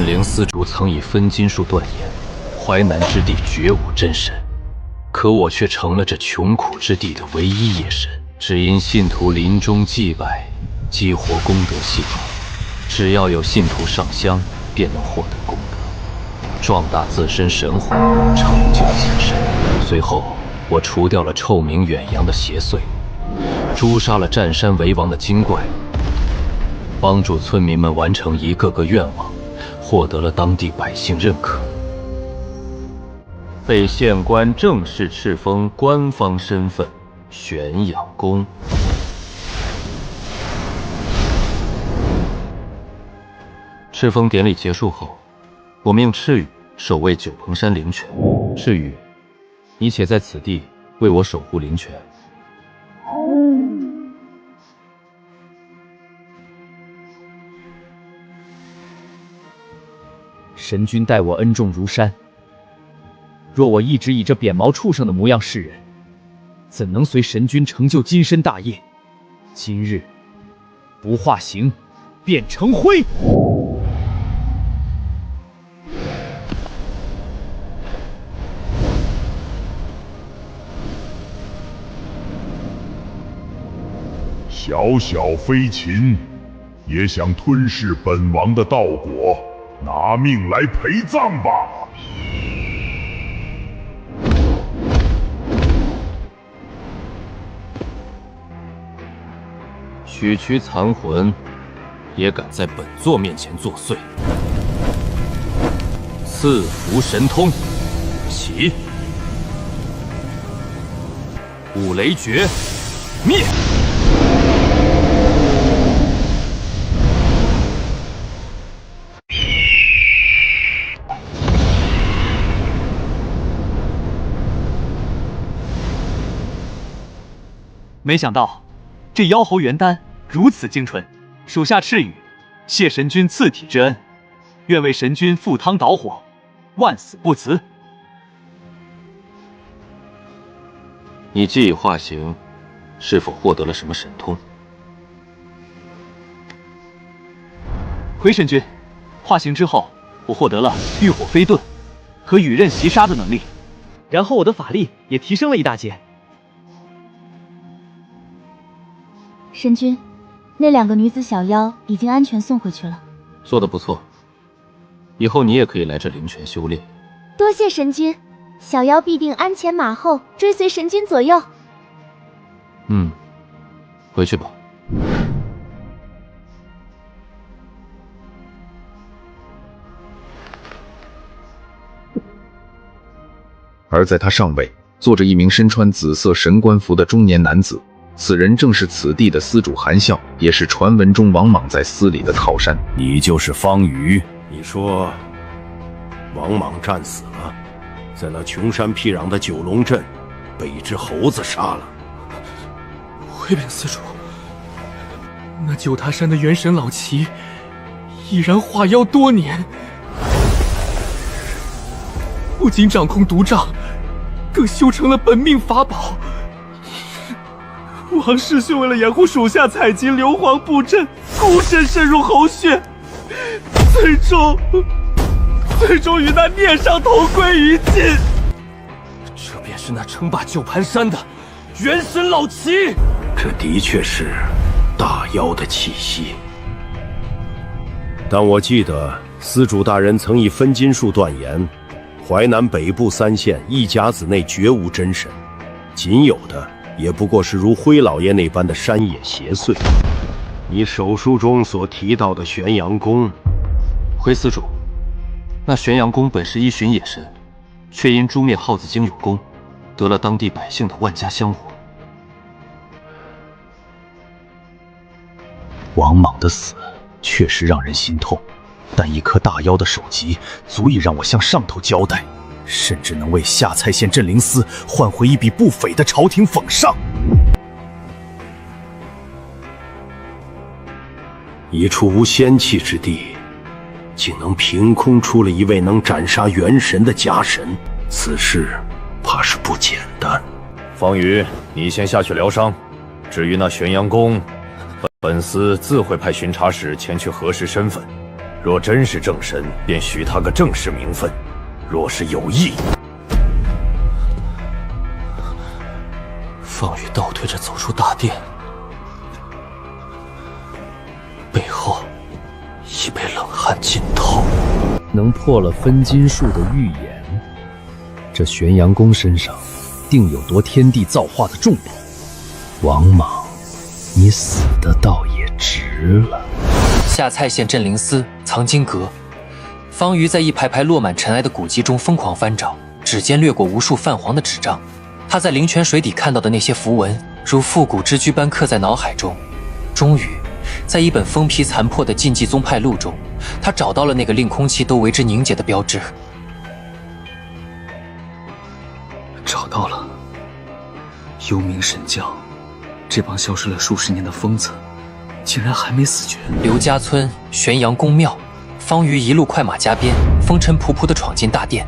灵司主曾以分金术断言，淮南之地绝无真神，可我却成了这穷苦之地的唯一夜神。只因信徒临终祭拜，激活功德系统，只要有信徒上香，便能获得功德，壮大自身神魂，成就金身。随后，我除掉了臭名远扬的邪祟，诛杀了占山为王的精怪，帮助村民们完成一个个愿望，获得了当地百姓认可，被县官正式敕封官方身份玄阳公。敕封典礼结束后，我命赤羽守卫九鹏山灵泉。赤羽，你且在此地为我守护灵泉。神君待我恩重如山，若我一直以这扁毛畜生的模样示人，怎能随神君成就金身大业？今日不化形，便成灰。小小飞禽，也想吞噬本王的道果，拿命来陪葬吧！区区残魂，也敢在本座面前作祟！赐福神通，起！五雷诀，灭！没想到这妖猴元丹如此精纯，属下赤羽谢神君赐体之恩，愿为神君赴汤蹈火，万死不辞。你既已化形，是否获得了什么神通？回神君，化形之后，我获得了浴火飞遁和羽刃袭杀的能力，然后我的法力也提升了一大截。神君，那2个女子小妖已经安全送回去了。做得不错，以后你也可以来这灵泉修炼。多谢神君，小妖必定鞍前马后，追随神君左右。回去吧。而在他上位，坐着一名身穿紫色神官服的中年男子。此人正是此地的司主韩啸，也是传闻中王莽在司里的靠山。你就是方瑜？你说王莽战死了，在那穷山僻壤的九龙镇被一只猴子杀了。回禀司主，那九塔山的元神老齐已然化妖多年，不仅掌控毒瘴，更修成了本命法宝。王师兄为了掩护属下采集硫磺布阵，孤身深入猴穴，最终与那孽上同归于尽。这便是那称霸九盘山的元神老齐。这的确是大妖的气息。但我记得司主大人曾以分金术断言，淮南北部3县一甲子内绝无真神，仅有的也不过是如辉老爷那般的山野邪祟。你手书中所提到的玄阳宫，回司主，那玄阳宫本是依循野神，却因诛灭耗子精有功，得了当地百姓的万家香火。王莽的死确实让人心痛，但一颗大妖的首级足以让我向上头交代，甚至能为下蔡县镇灵司换回一笔不菲的朝廷俸上。一处无仙气之地，竟能凭空出了一位能斩杀元神的假神，此事怕是不简单。方瑜，你先下去疗伤，至于那玄阳宫，本司自会派巡查使前去核实身份。若真是正神，便许他个正式名分；若是有意，方宇倒退着走出大殿，背后已被冷汗浸透。能破了分金术的预言，这玄阳宫身上定有夺天地造化的重宝。王莽，你死的倒也值了。下蔡县镇灵司藏经阁，方瑜在一排排落满尘埃的古籍中疯狂翻找，指尖掠过无数泛黄的纸张。他在灵泉水底看到的那些符文，如复古之居般刻在脑海中。终于，在一本封皮残破的禁忌宗派录中，他找到了那个令空气都为之凝结的标志。找到了，幽冥神教，这帮消失了数十年的疯子，竟然还没死绝。刘家村玄阳宫庙，方瑜一路快马加鞭，风尘仆仆地闯进大殿，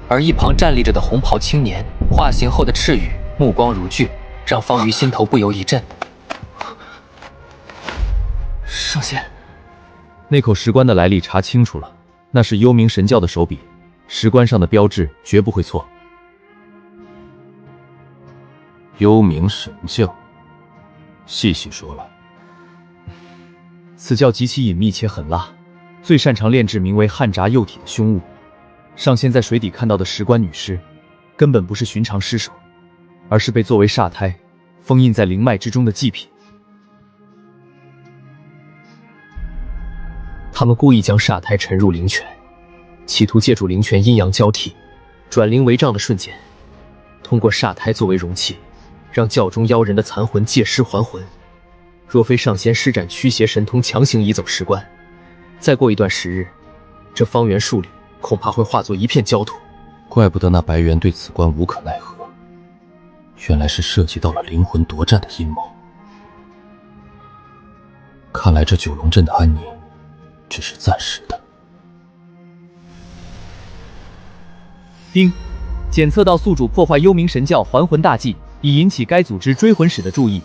而一旁站立着的红袍青年，化形后的赤羽，目光如炬，让方瑜心头不由一震。上仙，那口石棺的来历查清楚了，那是幽冥神教的手笔，石棺上的标志绝不会错。幽冥神教，细细说来。此教极其隐秘且狠辣，最擅长炼制名为汉札幼体的凶物。上仙在水底看到的石棺女尸，根本不是寻常尸首，而是被作为煞胎封印在灵脉之中的祭品。他们故意将煞胎沉入灵泉，企图借助灵泉阴阳交替、转灵为杖的瞬间，通过煞胎作为容器，让教中妖人的残魂借尸还魂。若非上仙施展驱邪神通强行移走石棺，再过一段时日，这方圆数里恐怕会化作一片焦土。怪不得那白猿对此关无可奈何，原来是涉及到了灵魂夺占的阴谋。看来这九龙镇的安宁只是暂时的。丁，检测到宿主破坏幽冥神教还魂大计，已引起该组织追魂使的注意，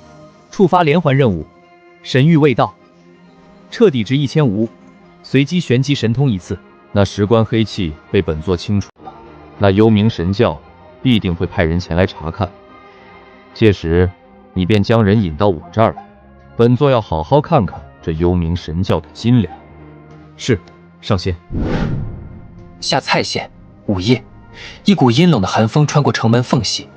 触发连环任务，神谕未到，彻底值1500，随机旋击神通一次。那石棺黑气被本座清除了，那幽冥神教必定会派人前来查看，届时你便将人引到我这儿来，本座要好好看看这幽冥神教的斤两。是，上仙。下蔡县午夜，一股阴冷的寒风穿过城门缝隙，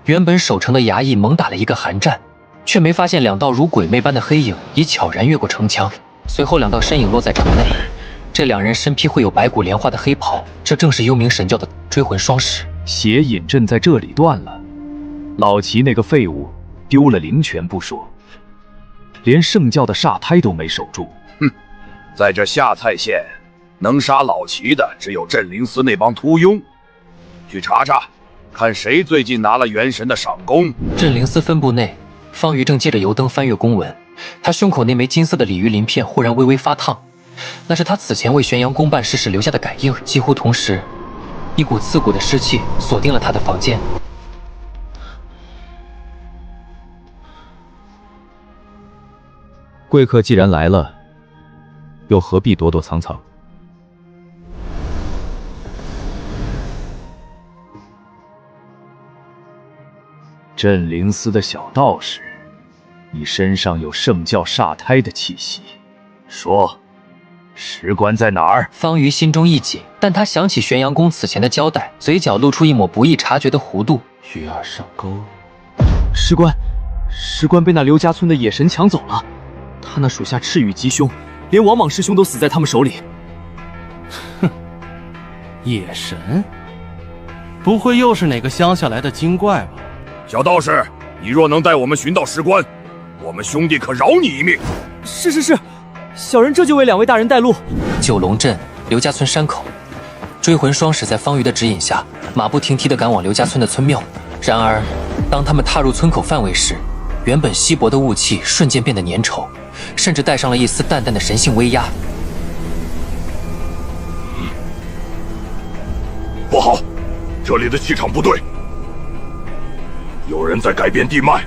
原本守城的衙役猛打了一个寒战，却没发现两道如鬼魅般的黑影已悄然越过城墙，随后两道身影落在城内。这两人身披绘有白骨莲花的黑袍，这正是幽冥神教的追魂双使。邪隐阵在这里断了，老齐那个废物丢了灵泉不说，连圣教的煞胎都没守住。哼，在这下蔡县，能杀老齐的只有镇灵司那帮秃庸。去查查，看谁最近拿了元神的赏功。镇灵司分部内，方瑜正借着油灯翻阅公文，他胸口那枚金色的鲤鱼鳞片忽然微微发烫，那是他此前为玄阳宫办事时留下的感应。几乎同时，一股刺骨的湿气锁定了他的房间。贵客既然来了，又何必躲躲藏藏？镇灵司的小道士，你身上有圣教煞胎的气息，说，石棺在哪儿？方瑜心中一紧，但他想起玄阳宫此前的交代，嘴角露出一抹不易察觉的弧度。鱼儿上钩。石棺被那刘家村的野神抢走了，他那属下赤羽极凶，连王莽师兄都死在他们手里。哼，野神，不会又是哪个乡下来的精怪吧？小道士，你若能带我们寻到石棺，我们兄弟可饶你一命。是，小人这就为两位大人带路。九龙镇刘家村山口，追魂双使在方瑜的指引下，马不停蹄地赶往刘家村的村庙。然而，当他们踏入村口范围时，原本稀薄的雾气瞬间变得粘稠，甚至带上了一丝淡淡的神性威压。不好，这里的气场不对，有人在改变地脉。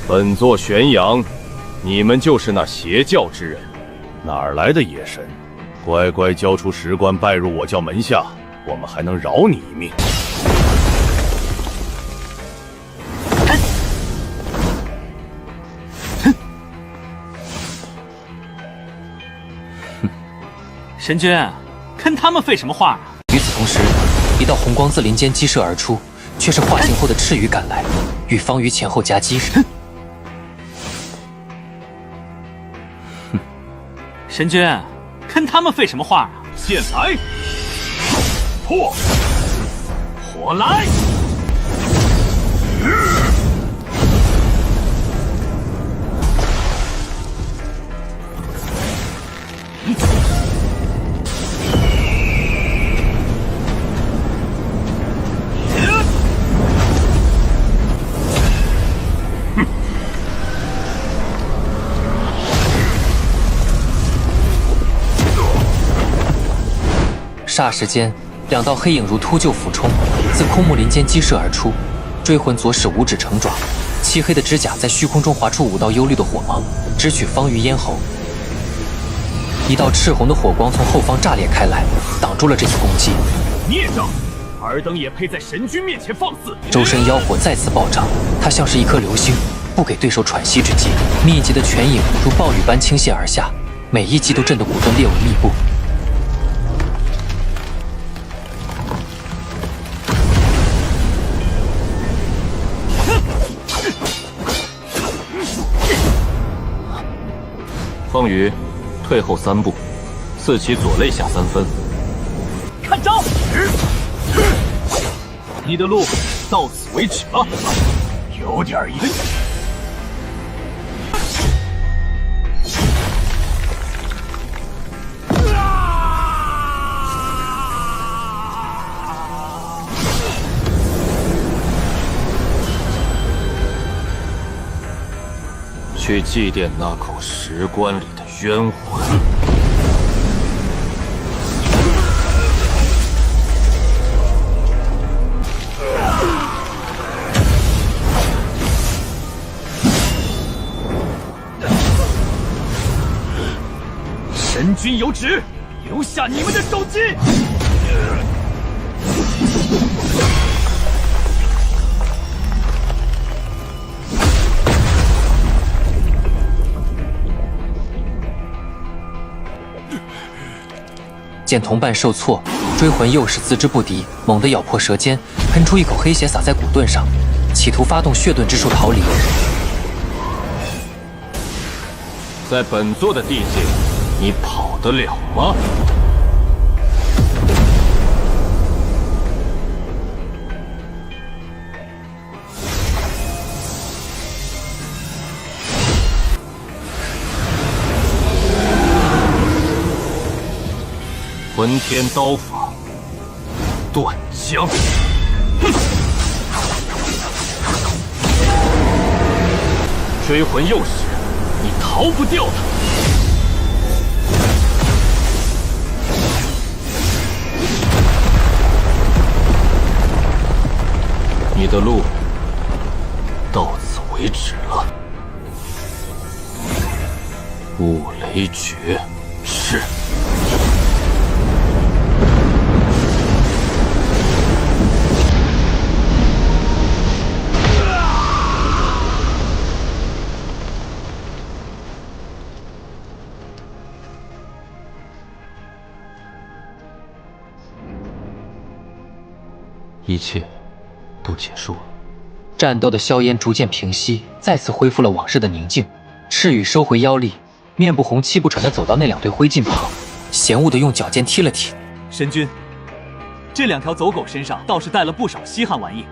本座玄阳你们就是那邪教之人，哪儿来的野神？乖乖交出石棺，拜入我教门下，我们还能饶你一命。神君，跟他们废什么话啊？与此同时，一道红光自林间激射而出，却是化形后的赤羽赶来，与方瑜前后夹击。神君，跟他们废什么话啊？剑来，破，火来！霎时间，两道黑影如秃鹫俯冲，自空木林间激射而出。追魂左使五指成爪，漆黑的指甲在虚空中划出5道幽绿的火芒，直取方瑜咽喉。一道赤红的火光从后方炸裂开来，挡住了这一攻击。孽障！尔等也配在神君面前放肆！周身妖火再次暴涨，它像是一颗流星，不给对手喘息之机。密集的拳影如暴雨般倾泻而下，每一击都震得骨盾裂为密布。方瑜，退后3步，刺其左肋下3分。看招！你的路到此为止了，有点意思。去祭奠那口石棺里的冤魂。神君有旨，留下你们的首级。见同伴受挫，追魂又是自知不敌，猛地咬破舌尖，喷出一口黑血洒在骨盾上，企图发动血盾之术逃离。在本座的地界，你跑得了吗？混天刀法，断江。追魂诱使，你逃不掉的。你的路到此为止了。雾雷诀是。一切都结束了。战斗的硝烟逐渐平息，再次恢复了往日的宁静。赤羽收回妖力，面不红气不喘地走到那2堆灰烬旁，嫌恶地用脚尖踢了踢。神君，这2条走狗身上倒是带了不少稀罕玩意。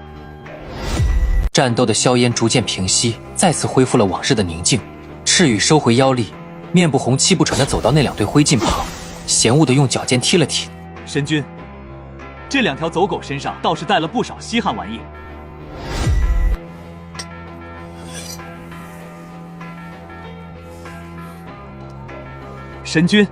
战斗的硝烟逐渐平息，再次恢复了往日的宁静。赤羽收回妖力，面不红气不喘地走到那2堆灰烬旁，嫌恶地用脚尖踢了踢。神君，这2条走狗身上倒是带了不少稀罕玩意。神君，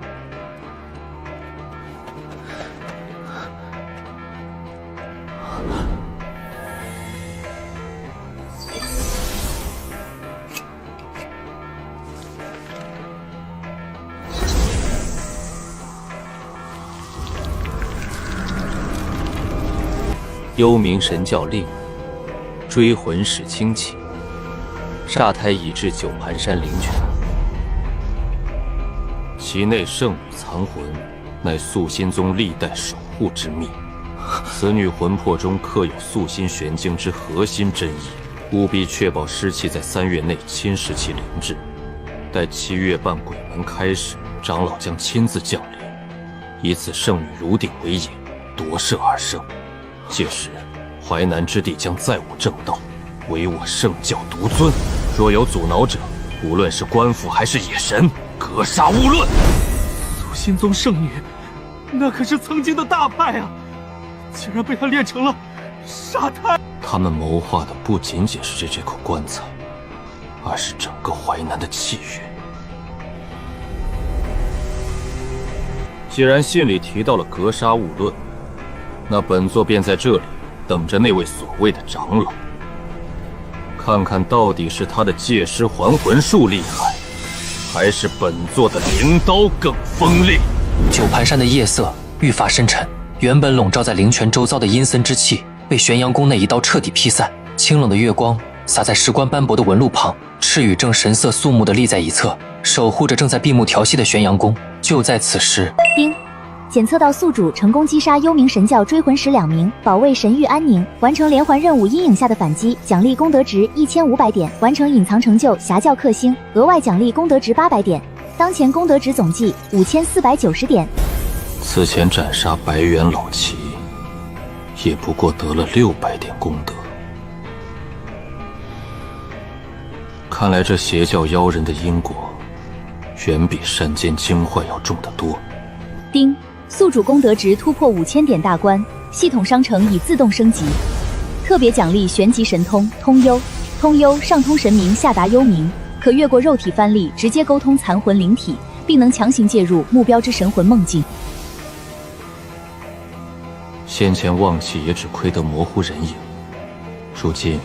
幽冥神教令追魂使轻启，煞胎已至九盘山灵泉，其内圣女藏魂，乃素心宗历代守护之秘。此女魂魄中刻有素心玄经之核心真意，务必确保尸气在3月内侵蚀其灵智。待7月半鬼门开始，长老将亲自降临，以此圣女炉鼎为引，夺舍而生。届时，淮南之地将再无正道，唯我圣教独尊。若有阻挠者，无论是官府还是野神，格杀勿论。素心宗圣女，那可是曾经的大派啊，竟然被他练成了煞胎。他们谋划的不仅仅是这口棺材，而是整个淮南的气运。既然信里提到了格杀勿论，那本座便在这里等着那位所谓的长老，看看到底是他的借尸还魂术厉害，还是本座的灵刀更锋利。九盘山的夜色愈发深沉，原本笼罩在灵泉周遭的阴森之气被玄阳宫那一刀彻底劈散。清冷的月光洒在石棺斑驳的纹路旁，赤羽正神色肃穆地立在一侧，守护着正在闭目调息的玄阳宫。就在此时，丁，检测到宿主成功击杀幽冥神教追魂使2名，保卫神域安宁，完成连环任务阴影下的反击，奖励功德值1500点，完成隐藏成就侠教克星，额外奖励功德值800点，当前功德值总计5490点。此前斩杀白猿老齐，也不过得了600点功德。看来这邪教妖人的因果，远比山间精坏要重得多。丁，宿主功德值突破5000点大关，系统商城已自动升级，特别奖励玄级神通通幽，通幽上通神明下达幽冥，可越过肉体藩篱直接沟通残魂灵体，并能强行介入目标之神魂梦境。先前忘气也只亏得模糊人影，如今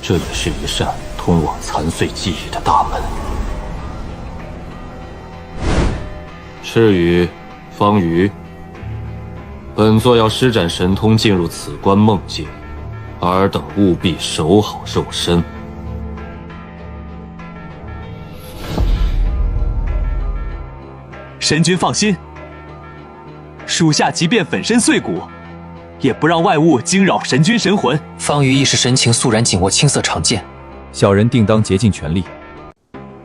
这也是一扇通往残碎记忆的大门。赤羽、方瑜，本座要施展神通进入此关梦境，尔等务必守好肉身。神君放心，属下即便粉身碎骨，也不让外物惊扰神君神魂。方瑜一时神情肃然，紧握青色长剑。小人定当竭尽全力。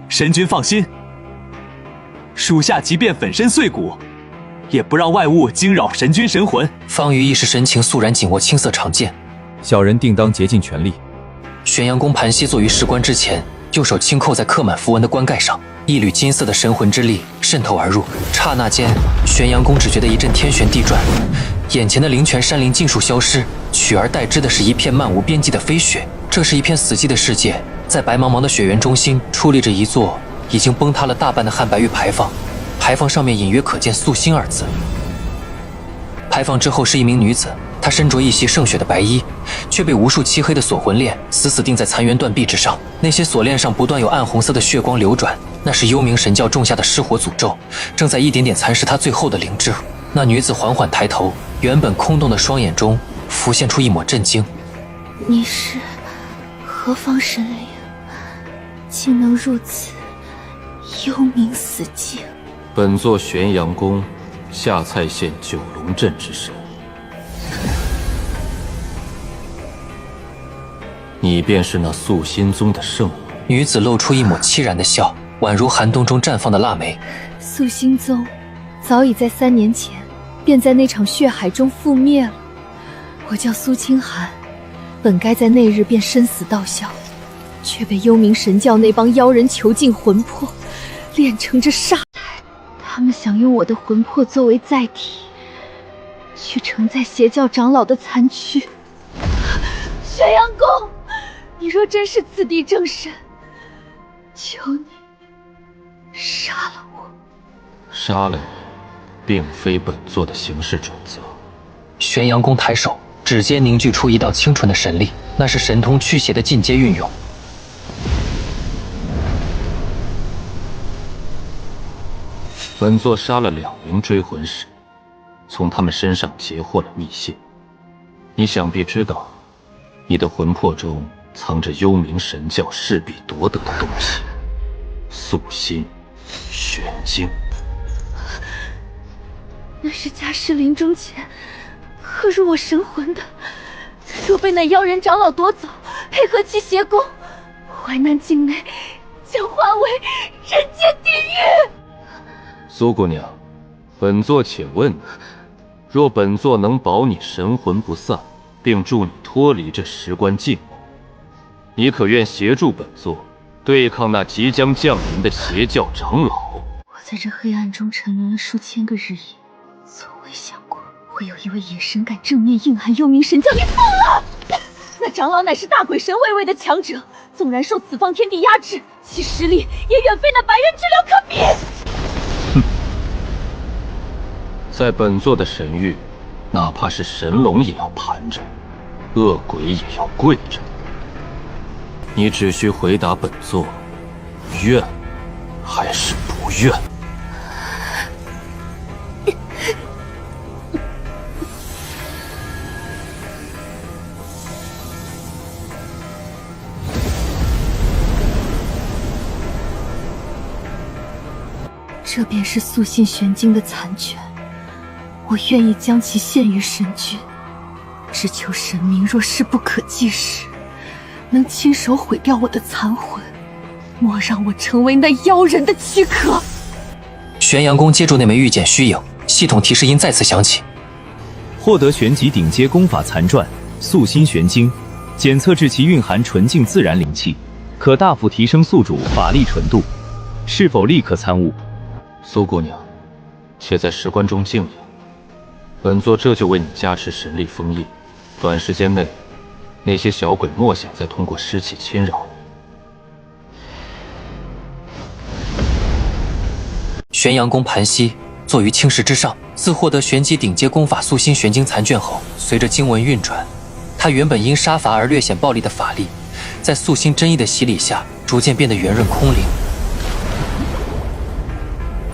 神君放心，属下即便粉身碎骨，也不让外物惊扰神君神魂。方瑜一时神情肃然，紧握青色长剑。小人定当竭尽全力。玄阳宫盘膝坐于石棺之前，右手轻扣在刻满符文的棺盖上，一缕金色的神魂之力渗透而入。刹那间，玄阳宫只觉得一阵天旋地转，眼前的灵泉山林尽数消失，取而代之的是一片漫无边际的飞雪。这是一片死寂的世界，在白茫茫的雪原中心矗立着一座已经崩塌了大半的汉白玉牌坊，牌坊上面隐约可见素心2字。牌坊之后是一名女子，她身着一袭圣雪的白衣，却被无数漆黑的锁魂链死死钉在残垣断壁之上。那些锁链上不断有暗红色的血光流转，那是幽冥神教种下的失火诅咒，正在一点点蚕食她最后的灵智。那女子缓缓抬头，原本空洞的双眼中浮现出一抹震惊。你是何方神灵，竟能入此幽冥死境？本座玄阳宫下蔡县九龙镇之神，你便是那素心宗的圣女。女子露出一抹凄然的笑，宛如寒冬中绽放的腊梅。素心宗早已在3年前便在那场血海中覆灭了。我叫苏清寒，本该在那日便生死道消，却被幽冥神教那帮妖人囚禁魂魄，炼成这煞胎。他们想用我的魂魄作为载体，去承载邪教长老的残躯。玄阳宫，你若真是此地正神，求你杀了我。杀了你，并非本座的行事准则。玄阳宫抬手，指尖凝聚出一道清纯的神力，那是神通驱邪的进阶运用。本座杀了2名追魂使，从他们身上截获了密信，你想必知道，你的魂魄中藏着幽冥神教势必夺得的东西——素心玄经。那是家师临终前刻入我神魂的，若被那妖人长老夺走，配合其邪功，淮南境内将化为人间地狱。苏姑娘，本座且问你，若本座能保你神魂不散，并助你脱离这时关禁锢，你可愿协助本座对抗那即将降临的邪教长老？我在这黑暗中沉沦了数千个日夜，从未想过会有一位野神敢正面硬汉幽冥神教。你疯了！那长老乃是大鬼神位位的强者，纵然受此方天地压制，其实力也远非那白刃之流可比。在本座的神域，哪怕是神龙也要盘着，恶鬼也要跪着。你只需回答本座，愿还是不愿？这便是素心玄经的残卷，我愿意将其献于神君，只求神明若势不可济时，能亲手毁掉我的残魂，莫让我成为那妖人的躯壳。玄阳宫接住那枚玉简虚影，系统提示音再次响起。获得玄级顶阶功法残传素心玄经，检测至其蕴含纯净自然灵气，可大幅提升宿主法力纯度，是否立刻参悟？苏姑娘，且在石棺中静养，本座这就为你加持神力封印。短时间内，那些小鬼莫想再通过尸气侵扰你。玄阳宫盘膝，坐于青石之上。自获得玄级顶阶功法素心玄经残卷后，随着经文运转，他原本因杀伐而略显暴力的法力，在素心真意的洗礼下，逐渐变得圆润空灵。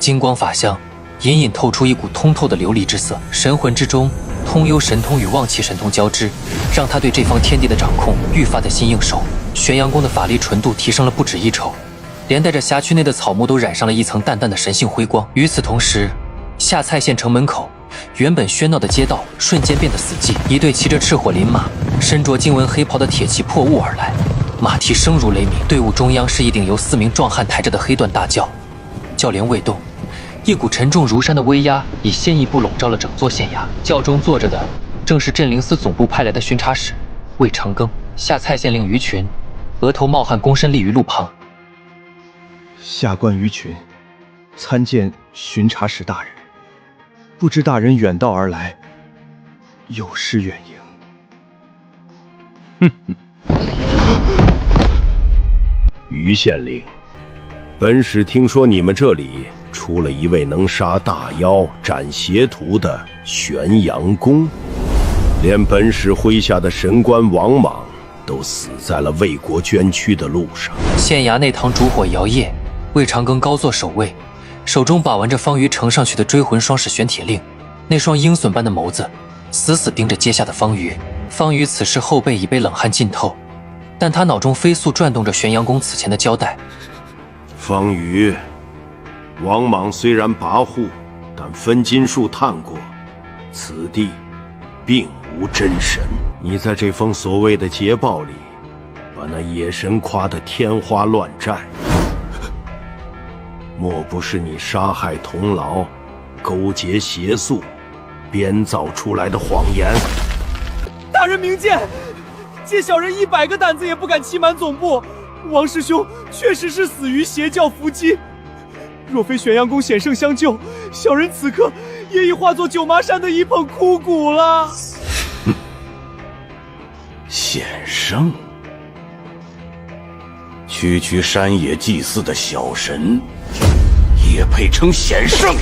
金光法相隐隐透出一股通透的琉璃之色，神魂之中通幽神通与旺气神通交织，让他对这方天地的掌控愈发的心应手。玄阳宫的法力纯度提升了不止一筹，连带着辖区内的草木都染上了一层淡淡的神性辉光。与此同时，下蔡县城门口原本喧闹的街道瞬间变得死寂，一队骑着赤火鳞马、身着经文黑袍的铁骑破雾而来，马蹄声如雷鸣。队伍中央是一顶由4名壮汉抬着的黑缎大轿，轿帘未动，一股沉重如山的威压以先一步笼罩了整座县衙。轿中坐着的正是镇灵司总部派来的巡查使魏长庚。下蔡县令于群额头冒汗，躬身立于路旁。下官于群参见巡查使大人，不知大人远道而来，有失远迎。于县令，本使听说你们这里出了一位能杀大妖、斩邪徒的玄阳宫，连本使麾下的神官王莽都死在了为国捐躯的路上。县衙内堂烛火摇曳，魏长庚高坐首位，手中把玩着方瑜呈上去的追魂双式玄铁令，那双鹰隼般的眸子死死盯着阶下的方瑜。方瑜此时后背已被冷汗浸透，但他脑中飞速转动着玄阳宫此前的交代。方瑜，王莽虽然跋扈，但分金术探过，此地并无真神。你在这封所谓的捷报里，把那野神夸得天花乱绽，莫不是你杀害同牢、勾结邪宿、编造出来的谎言？大人明鉴，借小人100个胆子也不敢欺瞒总部。王师兄确实是死于邪教伏击，若非玄阳宫险胜相救，小人此刻也已化作九麻山的一捧枯骨了。险胜？区山野祭祀的小神，也配称险胜？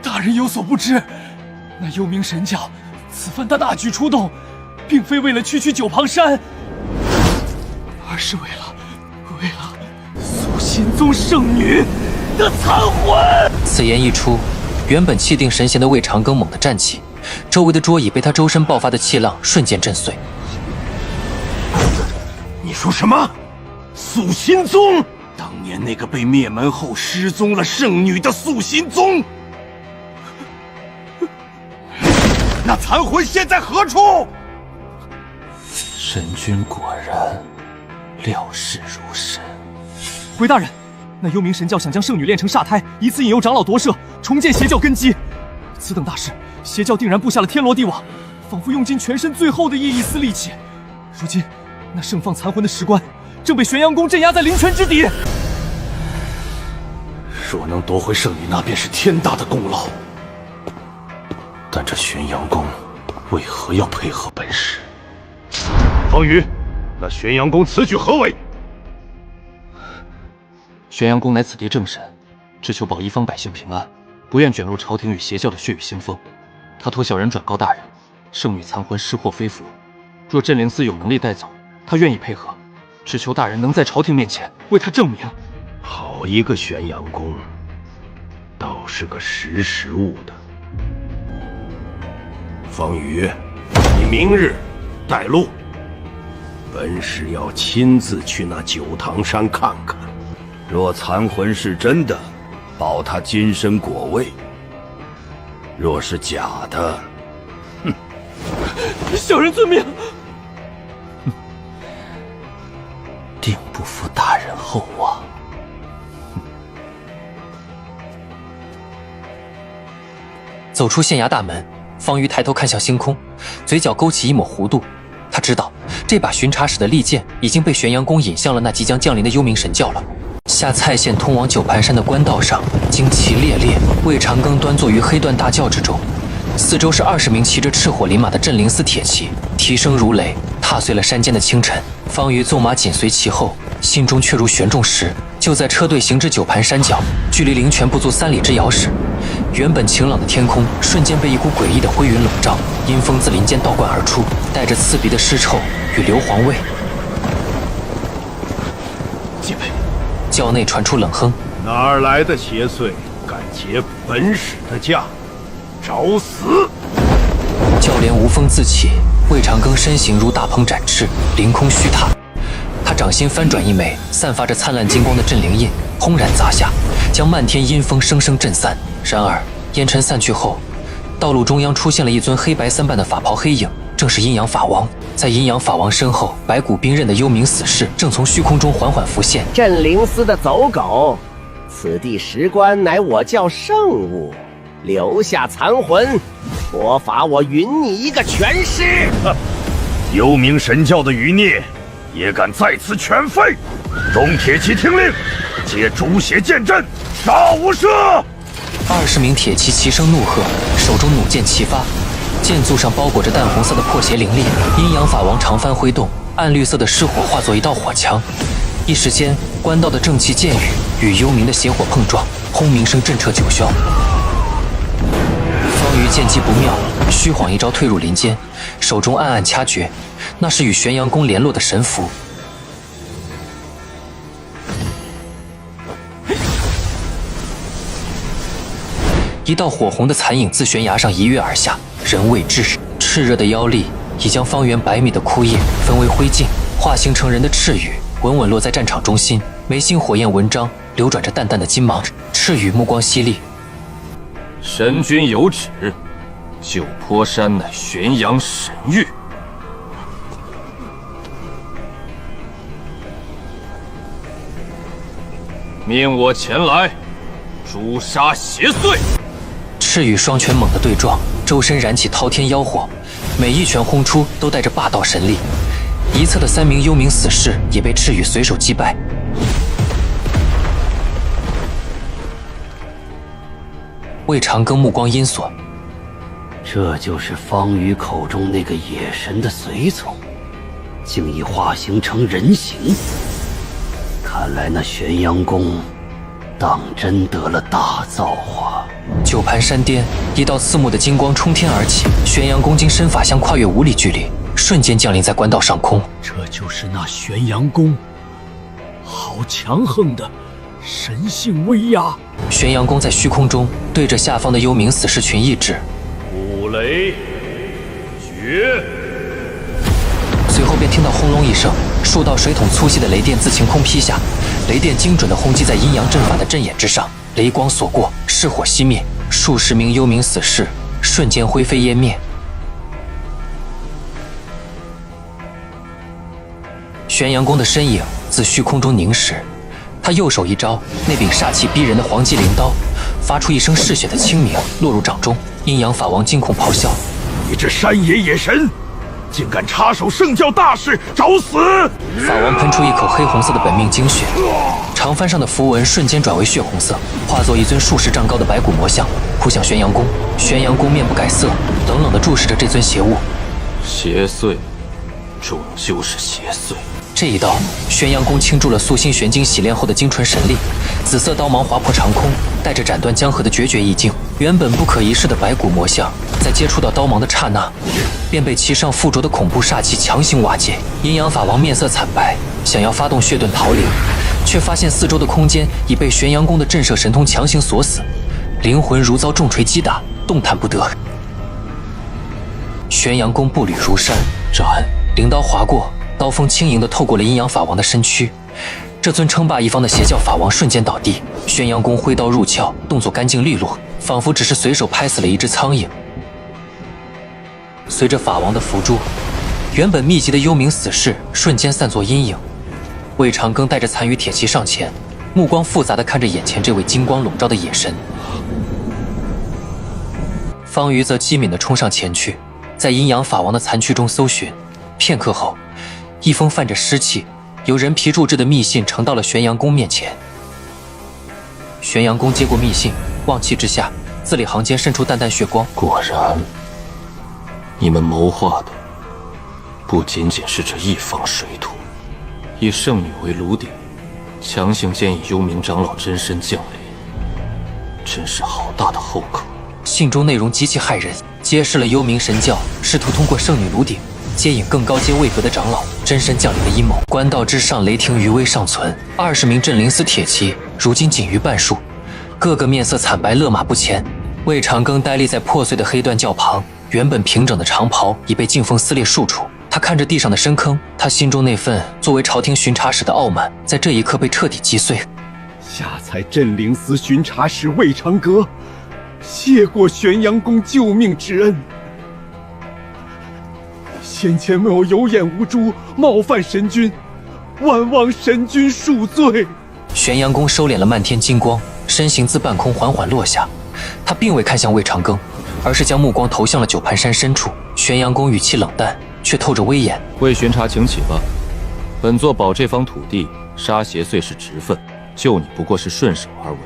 大人有所不知，那幽冥神教此番的大举出动，并非为了区九旁山，而是为了素心宗圣女的残魂。此言一出，原本气定神闲的魏长庚猛地站起，周围的桌椅被他周身爆发的气浪瞬间震碎。你说什么？肃心宗？当年那个被灭门后失踪了圣女的肃心宗？那残魂现在何处？神君果然料事如神。回大人，那幽冥神教想将圣女炼成煞胎，以此引诱长老夺舍，重建邪教根基。此等大事，邪教定然布下了天罗地网，仿佛用尽全身最后的一丝力气。如今，那盛放残魂的石棺正被玄阳宫镇压在灵泉之底。若能夺回圣女，那便是天大的功劳。但这玄阳宫为何要配合本使？方宇，那玄阳宫此举何为？玄阳宫乃此地正神，只求保一方百姓平安，不愿卷入朝廷与邪教的血雨腥风。他托小人转告大人，圣女残魂失祸非福，若镇灵司有能力带走，他愿意配合，只求大人能在朝廷面前为他证明。好一个玄阳宫，倒是个识时务的。方宇，你明日带路，本使要亲自去那九堂山看看。若残魂是真的，保他金身果位；若是假的，小人遵命。定不负大人厚望。走出县衙大门，方瑜抬头看向星空，嘴角勾起一抹弧度。他知道这把巡查使的利剑已经被玄阳宫引向了那即将降临的幽冥神教了。下蔡县通往九盘山的官道上，旌旗猎猎，魏长庚端坐于黑缎大轿之中，四周是20名骑着赤火林马的镇灵司铁骑，蹄声如雷，踏碎了山间的清晨。方瑜纵马紧随其后，心中却如悬重石。就在车队行至九盘山脚，距离灵泉不足3里之遥时，原本晴朗的天空瞬间被一股诡异的灰云笼罩，阴风自林间倒灌而出，带着刺鼻的尸臭与硫磺味。戒备！轿内传出冷哼：“哪儿来的邪祟，敢劫本使的驾？找死！”轿帘无风自起，魏长庚身形如大鹏展翅，凌空虚踏。他掌心翻转一枚散发着灿烂金光的镇灵印，轰然砸下，将漫天阴风生生震散。然而烟尘散去后，道路中央出现了一尊黑白3瓣的法袍黑影，正是阴阳法王。在阴阳法王身后，白骨冰刃的幽冥死士正从虚空中缓缓浮现。镇灵司的走狗，此地石棺乃我教圣物，留下残魂，佛法我允你一个全尸。幽冥神教的余孽也敢在此犬吠！众铁骑听令，皆诛邪剑阵，杀无赦！20名铁骑齐声怒喝，手中弩箭齐发，剑簇上包裹着淡红色的破邪灵力。阴阳法王长幡挥动，暗绿色的尸火化作一道火墙。一时间，官道的正气剑雨与幽冥的邪火碰撞，轰鸣声震彻九霄。方瑜见机不妙，虚晃一招退入林间，手中暗暗掐诀，那是与玄阳宫联络的神符。一道火红的残影自悬崖上一跃而下，人未至，炽热的妖力已将方圆100米的枯叶分为灰烬，化形成人的赤羽稳稳落在战场中心，眉心火焰纹章流转着淡淡的金芒。赤羽目光犀利，神君有旨，九坡山乃玄阳神域，命我前来诛杀邪祟。赤羽双拳猛地对撞，周身燃起滔天妖火，每一拳轰出都带着霸道神力。一侧的3名幽冥死士也被赤羽随手击败。魏长庚目光阴锁，这就是方宇口中那个野神的随从，竟已化形成人形。看来那玄阳宫当真得了大造化。九盘山巅，一道刺目的金光冲天而起，玄阳宫经身法相跨越5里距离，瞬间降临在官道上空。这就是那玄阳宫，好强横的神性威压。玄阳宫在虚空中对着下方的幽冥死士群意指，五雷绝。随后便听到轰隆一声，数道水桶粗细的雷电自晴空劈下，雷电精准地轰击在阴阳阵法的阵眼之上，雷光所过，势火熄灭，数十名幽冥死士瞬间灰飞烟灭。玄阳宫的身影自虚空中凝视，他右手一招，那柄煞气逼人的黄鸡灵刀发出一声嗜血的清鸣，落入掌中。阴阳法王惊恐咆哮：“你这山野野神，竟敢插手圣教大事，找死！”法王喷出一口黑红色的本命精血，长幡上的符文瞬间转为血红色，化作一尊数十丈高的白骨魔像，扑向玄阳宫。玄阳宫面不改色，冷冷地注视着这尊邪物。邪祟，终究是邪祟。这一刀，玄阳宫倾注了素心玄晶洗炼后的精纯神力，紫色刀芒划破长空，带着斩断江河的决绝意境。原本不可一世的白骨魔像，在接触到刀芒的刹那，便被其上附着的恐怖煞气强行瓦解。阴阳法王面色惨白，想要发动血盾逃离，却发现四周的空间已被玄阳宫的震慑神通强行锁死，灵魂如遭重锤击打，动弹不得。玄阳宫步履如山，斩！灵刀划过，刀锋轻盈地透过了阴阳法王的身躯。这尊称霸一方的邪教法王瞬间倒地，玄阳宫挥刀入鞘，动作干净利落，仿佛只是随手拍死了一只苍蝇。随着法王的伏诛，原本密集的幽冥死士瞬间散作阴影。魏长庚带着残余铁骑上前，目光复杂地看着眼前这位金光笼罩的野神。方瑜则机敏地冲上前去，在阴阳法王的残躯中搜寻。片刻后，一封泛着湿气、由人皮铸制的密信呈到了玄阳宫面前。玄阳宫接过密信，望气之下，字里行间渗出淡淡血光。果然，你们谋划的不仅仅是这一方水土，以圣女为炉鼎，强行建议幽冥长老真身降雷，真是好大的后果。信中内容极其骇人，揭示了幽冥神教试图通过圣女炉鼎接引更高阶位格的长老真身降临的阴谋。官道之上，雷霆余威尚存，20名镇灵司铁骑如今仅余半数，个个面色惨白，勒马不前。魏长庚呆立在破碎的黑缎轿旁，原本平整的长袍已被劲风撕裂数处。他看着地上的深坑，他心中那份作为朝廷巡查使的傲慢，在这一刻被彻底击碎。下才镇灵司巡查使魏长阁，谢过玄阳宫救命之恩。先前我有眼无珠，冒犯神君，万望神君恕罪。玄阳宫收敛了漫天金光，身形自半空缓缓落下。他并未看向魏长庚，而是将目光投向了九盘山深处。玄阳宫语气冷淡，却透着威严。魏巡查，请起吧。本座保这方土地，杀邪祟是职分，救你不过是顺手而为。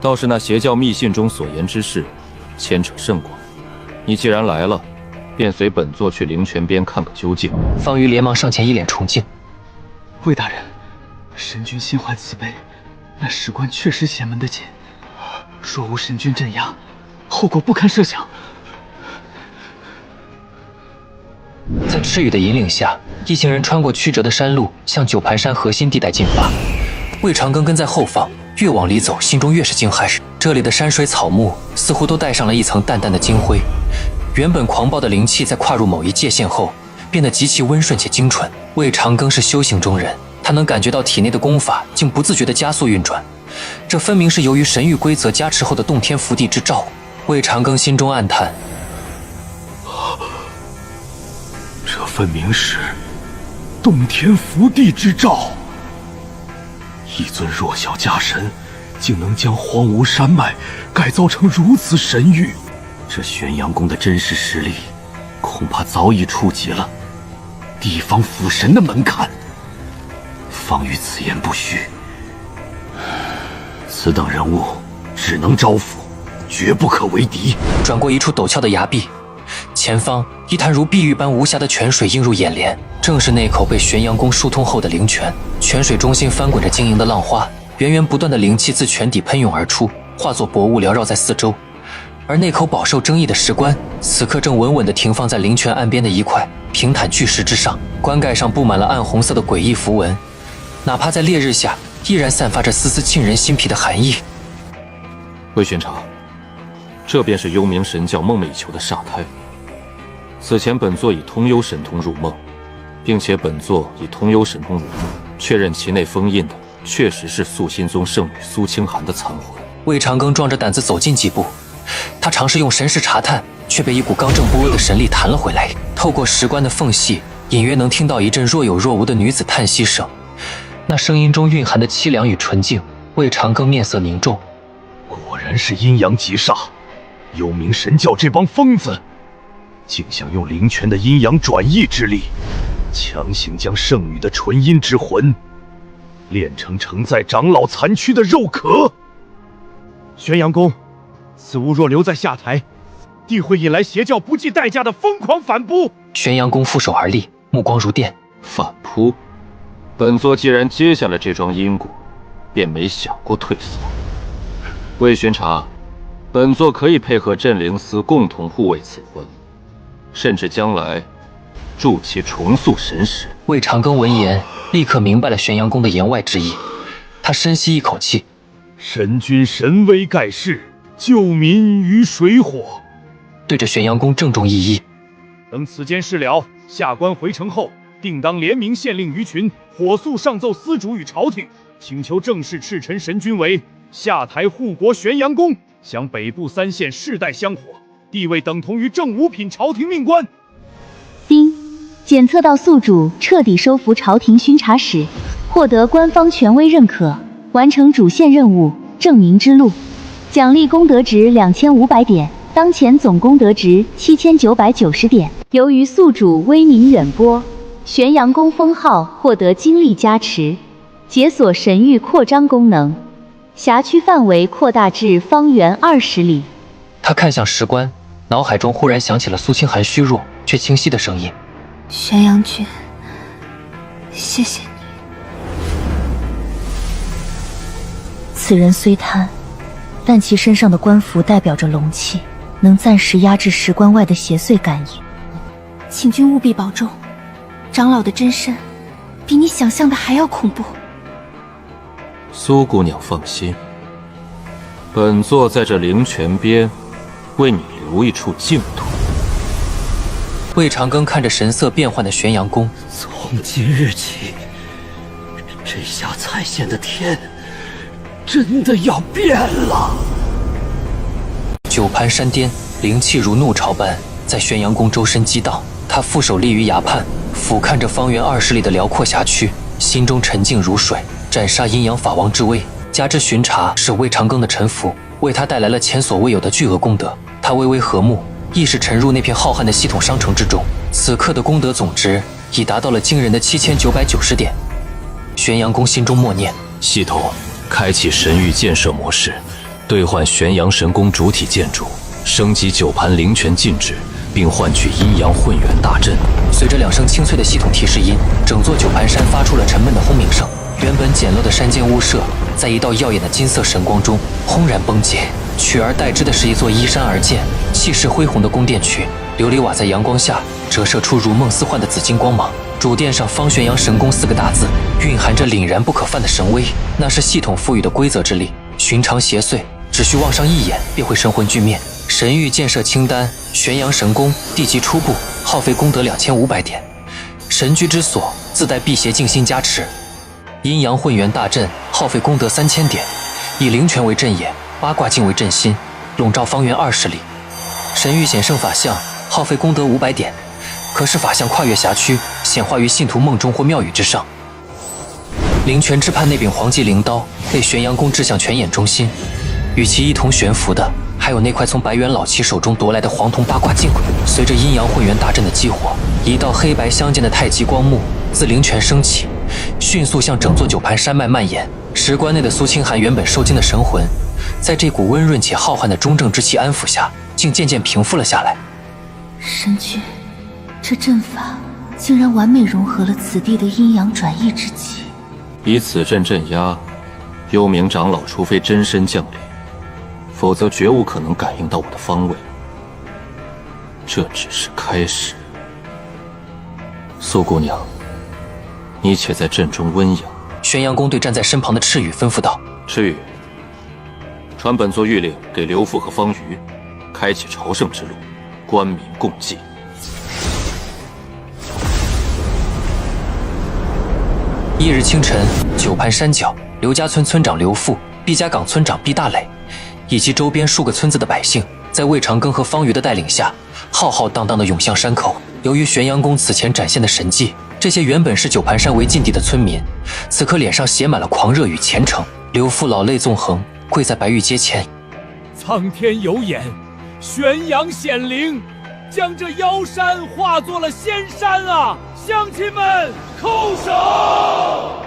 倒是那邪教密信中所言之事，牵扯甚广。你既然来了，便随本座去灵泉边看个究竟。方瑜连忙上前，一脸崇敬。魏大人，神君心怀慈悲，那史官确实邪门的紧，若无神君镇压，后果不堪设想。在赤羽的引领下，一行人穿过曲折的山路，向九盘山核心地带进发。魏长庚跟在后方，越往里走，心中越是惊骇。这里的山水草木似乎都带上了一层淡淡的金灰。原本狂暴的灵气在跨入某一界限后，变得极其温顺且精纯。魏长庚是修行中人，他能感觉到体内的功法竟不自觉地加速运转，这分明是由于神域规则加持后的洞天福地之兆。魏长庚心中暗叹，这分明是洞天福地之兆。一尊弱小家神，竟能将荒芜山脉改造成如此神域。这玄阳宫的真实实力，恐怕早已触及了地方辅神的门槛。方瑜此言不虚，此等人物只能招抚，绝不可为敌。转过一处陡峭的崖壁，前方一潭如碧玉般无瑕的泉水映入眼帘，正是那口被玄阳宫疏通后的灵泉。泉水中心翻滚着晶莹的浪花，源源不断的灵气自泉底喷涌而出，化作薄雾缭绕在四周。而那口饱受争议的石棺，此刻正稳稳地停放在灵泉岸边的一块平坦巨石之上，棺盖上布满了暗红色的诡异符文，哪怕在烈日下依然散发着丝丝沁人心脾的寒意。魏巡查，这便是幽冥神教梦寐以求的煞胎。此前本座以通幽神通入梦，并且本座以通幽神通入梦，确认其内封印的确实是素心宗圣女苏清寒的残魂。魏长庚壮着胆子走近几步，他尝试用神识查探，却被一股刚正不阿的神力弹了回来。透过石棺的缝隙，隐约能听到一阵若有若无的女子叹息声，那声音中蕴含的凄凉与纯净。魏长庚面色凝重，果然是阴阳极煞，幽冥神教这帮疯子，竟想用灵泉的阴阳转异之力，强行将圣女的纯阴之魂炼成承载长老残躯的肉壳。玄阳公，此物若留在下台，定会引来邪教不计代价的疯狂反扑。玄阳公负手而立，目光如电。反扑？本座既然接下了这桩因果，便没想过退缩。魏巡查，本座可以配合镇灵司共同护卫此魂，甚至将来助其重塑神识。魏长庚闻言，立刻明白了玄阳公的言外之意。他深吸一口气，神君神威盖世，救民于水火。对着玄阳公郑重议议。等此件事了，下官回城后，定当联名县令于群，火速上奏司主与朝廷，请求正式赤辰神君为下台护国玄阳公，享北部3县世代香火，地位等同于正五品朝廷命官。丁，检测到宿主彻底收服朝廷巡查使，获得官方权威认可，完成主线任务证明之路，奖励功德值2500点，当前总功德值7990点。由于宿主威名远播，玄阳公封号获得精力加持，解锁神域扩张功能，辖区范围扩大至方圆20里。他看向石棺，脑海中忽然响起了苏清寒虚弱却清晰的声音：玄阳君，谢谢你。此人虽贪，但其身上的官服代表着龙气，能暂时压制石棺外的邪祟感应。请君务必保重，长老的真身比你想象的还要恐怖。苏姑娘放心，本座在这灵泉边为你留一处净土。魏长庚看着神色变幻的玄阳公，从今日起，这下蔡县的天真的要变了。九盘山巅，灵气如怒潮般在玄阳公周身激荡。他负手立于崖畔，俯瞰着方圆20里的辽阔辖区，心中沉静如水。斩杀阴阳法王之威，加之巡查是魏长庚的臣服，为他带来了前所未有的巨额功德。他微微合目，意识沉入那片浩瀚的系统商城之中。此刻的功德总值已达到了惊人的7990点。玄阳公心中默念：系统开启神域建设模式，兑换玄阳神宫主体建筑，升级9盘灵泉禁制，并换取阴阳混元大阵。随着2声清脆的系统提示音，整座九盘山发出了沉闷的轰鸣声。原本简陋的山间屋舍，在一道耀眼的金色神光中轰然崩解，取而代之的是一座依山而建、气势恢宏的宫殿区。琉璃瓦在阳光下折射出如梦似幻的紫金光芒，主殿上方玄阳神宫4个大字蕴含着凛然不可犯的神威，那是系统赋予的规则之力。寻常邪祟只需望上一眼便会神魂俱灭。神域建设清单：玄阳神宫地级初步，耗费功德2500点，神居之所自带辟邪静心加持。阴阳混元大阵耗费功德3000点，以灵泉为阵眼，八卦镜为阵心，笼罩方圆20里。神域显圣法相耗费功德500点，可使法相跨越辖区，显化于信徒梦中或庙宇之上。灵泉之畔那柄黄级灵刀被玄阳公掷向泉眼中心，与其一同悬浮的还有那块从白元老七手中夺来的黄铜八卦镜。随着阴阳混元大阵的激活，一道黑白相间的太极光幕自灵泉升起，迅速向整座九盘山脉蔓延。石棺内的苏清寒原本受惊的神魂，在这股温润且浩瀚的中正之气安抚下，竟渐渐平复了下来。神君，这阵法竟然完美融合了此地的阴阳转异之气。以此阵镇压，幽冥长老除非真身降临，否则绝无可能感应到我的方位。这只是开始。苏姑娘，你且在阵中温养，玄阳公对站在身旁的赤羽吩咐道：“赤羽，传本座谕令给刘父和方瑜，开启朝圣之路，官民共济。”翌日清晨，九盘山脚刘家村村长刘富、毕家岗村长毕大磊，以及周边数个村子的百姓，在魏长庚和方瑜的带领下，浩浩荡荡地涌向山口。由于玄阳公此前展现的神迹，这些原本是九盘山为禁地的村民，此刻脸上写满了狂热与虔诚。刘富老泪纵横，跪在白玉阶前：“苍天有眼，玄阳显灵，将这妖山化作了仙山啊！乡亲们，叩首！”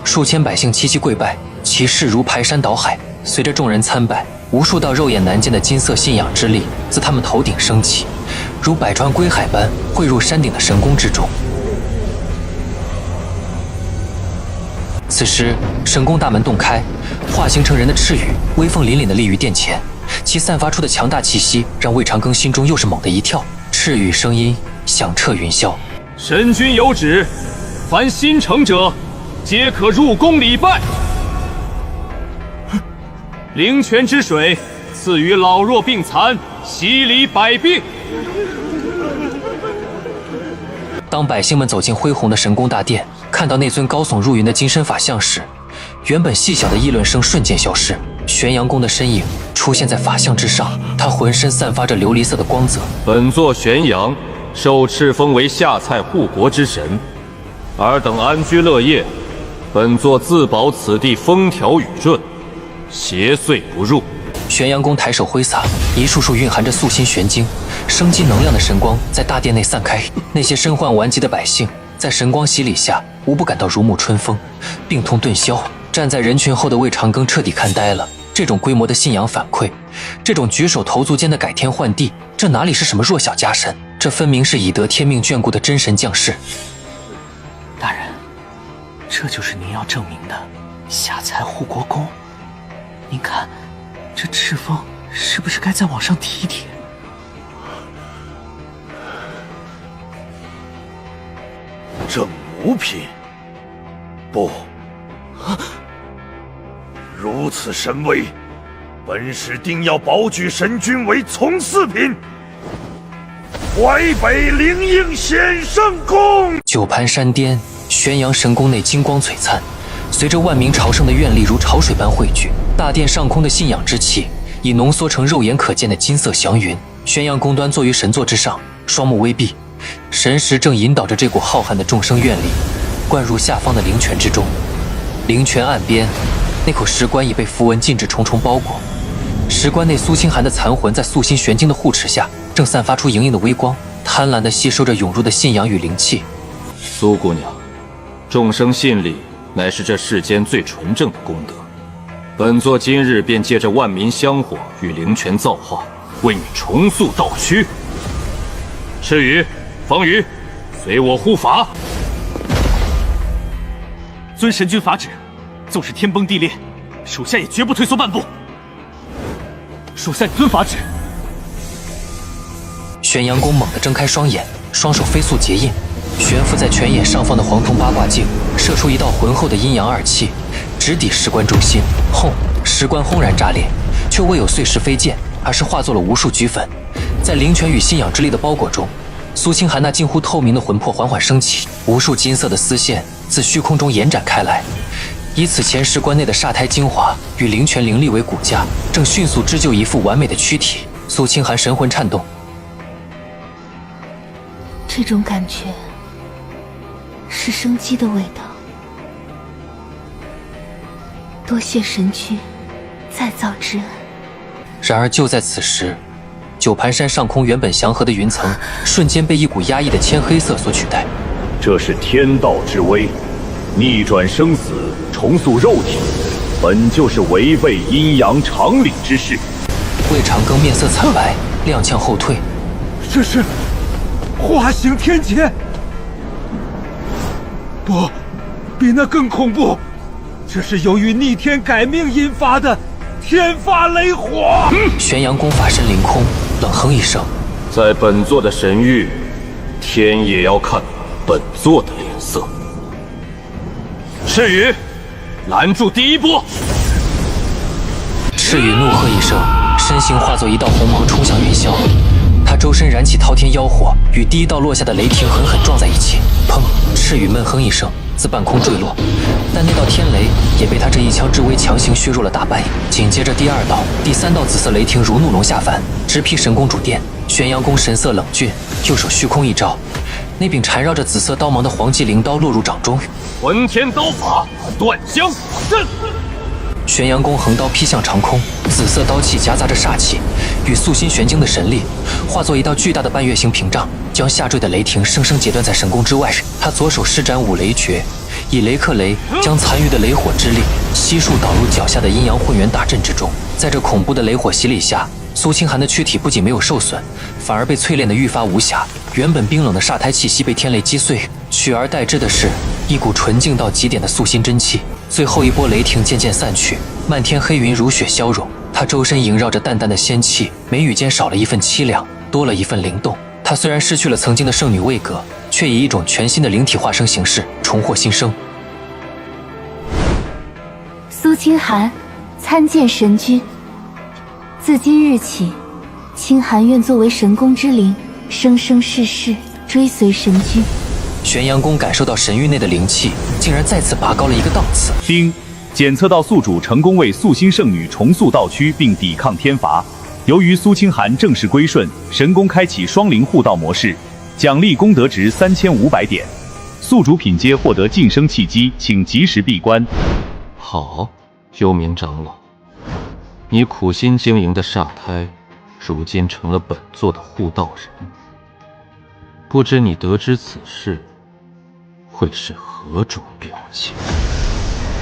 数千百姓齐齐跪拜，其势如排山倒海。随着众人参拜，无数道肉眼难见的金色信仰之力自他们头顶升起，如百川归海般汇入山顶的神宫之中。此时，神宫大门洞开，化形成人的赤羽威风凛凛地立于殿前，其散发出的强大气息让魏长庚心中又是猛地一跳。赤羽声音响彻云霄：“神君有旨，凡心诚者，皆可入宫礼拜。灵泉之水，赐予老弱病残，洗礼百病。”当百姓们走进恢宏的神宫大殿，看到那尊高耸入云的金身法像时，原本细小的议论声瞬间消失。玄阳公的身影出现在法像之上，他浑身散发着琉璃色的光泽。本座玄阳受敕封为下蔡护国之神，尔等安居乐业，本座自保此地风调雨顺，邪祟不入。玄阳公抬手挥洒，一束束蕴含着素心玄晶、生机能量的神光在大殿内散开。那些身患顽疾的百姓，在神光洗礼下，无不感到如沐春风，病痛顿消。站在人群后的魏长庚彻底看呆了，这种规模的信仰反馈，这种举手投足间的改天换地，这哪里是什么弱小家神？这分明是以得天命眷顾的真神降世。大人，这就是您要证明的下蔡护国公。您看，这敕封是不是该再往上提一提？正五品？不，如此神威，本使定要保举神君为从四品。淮北灵应显圣宫。九盘山巅，玄阳神宫内金光璀璨，随着万民朝圣的愿力如潮水般汇聚，大殿上空的信仰之气已浓缩成肉眼可见的金色祥云。玄阳宫端坐于神座之上，双目微闭，神识正引导着这股浩瀚的众生愿力，灌入下方的灵泉之中。灵泉岸边，那口石棺已被符文禁制重重包裹，石棺内苏清寒的残魂在素心玄晶的护持下，正散发出莹莹的微光，贪婪地吸收着涌入的信仰与灵气。苏姑娘，众生信礼乃是这世间最纯正的功德，本座今日便借着万民香火与灵泉造化，为你重塑道躯。赤羽、方瑜，随我护法。遵神君法旨，纵使天崩地裂，属下也绝不退缩半步。属下遵法旨。玄阳公猛地睁开双眼，双手飞速结印，悬浮在泉眼上方的黄铜八卦镜射出一道浑厚的阴阳二气，直抵石棺中心。轰！石棺轰然炸裂，却未有碎石飞溅，而是化作了无数齑粉。在灵泉与信仰之力的包裹中，苏清寒那近乎透明的魂魄缓缓升起，无数金色的丝线自虚空中延展开来，以此前石棺内的煞胎精华与灵泉灵力为骨架，正迅速织就一副完美的躯体。苏清寒神魂颤动，这种感觉是生机的味道。多谢神君再造之恩。然而就在此时，九盘山上空原本祥和的云层瞬间被一股压抑的铅黑色所取代。这是天道之威，逆转生死，重塑肉体，本就是违背阴阳常理之事。魏长庚面色惨白，踉跄后退。这是化形天劫？不，比那更恐怖，这是由于逆天改命引发的天发雷火。玄阳公法身凌空，冷哼一声：“在本座的神域，天也要看本座的脸色。”赤羽，拦住第一波！赤羽怒喝一声，身形化作一道红芒冲向云霄。他周身燃起滔天妖火，与第一道落下的雷霆狠狠撞在一起。砰！赤羽闷哼一声，自半空坠落。但那道天雷也被他这一枪之威强行削弱了大半。紧接着第二道、第三道紫色雷霆如怒龙下凡，直劈神宫主殿。玄阳宫神色冷峻，右手虚空一招，那柄缠绕着紫色刀芒的黄金灵刀落入掌中。混天刀法，断香阵。玄阳宫横刀劈向长空，紫色刀气夹杂着杀气，与素心玄经的神力化作一道巨大的半月形屏障，将下坠的雷霆生生截断在神宫之外。他左手施展五雷诀，以雷克雷，将残余的雷火之力悉数导入脚下的阴阳混元大阵之中。在这恐怖的雷火洗礼下，苏清寒的躯体不仅没有受损，反而被淬炼得愈发无瑕。原本冰冷的煞胎气息被天雷击碎，取而代之的是一股纯净到极点的素心真气。最后一波雷霆渐渐散去，漫天黑云如雪消融。他周身萦绕着淡淡的仙气，眉宇间少了一份凄凉，多了一份灵动。他虽然失去了曾经的圣女位格，却以一种全新的灵体化生形式重获新生。苏清寒参见神君。自今日起，清寒愿作为神宫之灵，生生世世追随神君。玄阳宫感受到神域内的灵气，竟然再次拔高了一个档次。丁，检测到宿主成功为素心圣女重塑道躯并抵抗天罚。由于苏清寒正式归顺，神宫开启双灵护道模式，奖励功德值3500点。宿主品阶获得晋升契机，请及时闭关。好，幽冥长老，你苦心经营的煞胎，如今成了本座的护道人。不知你得知此事，会是何种表情？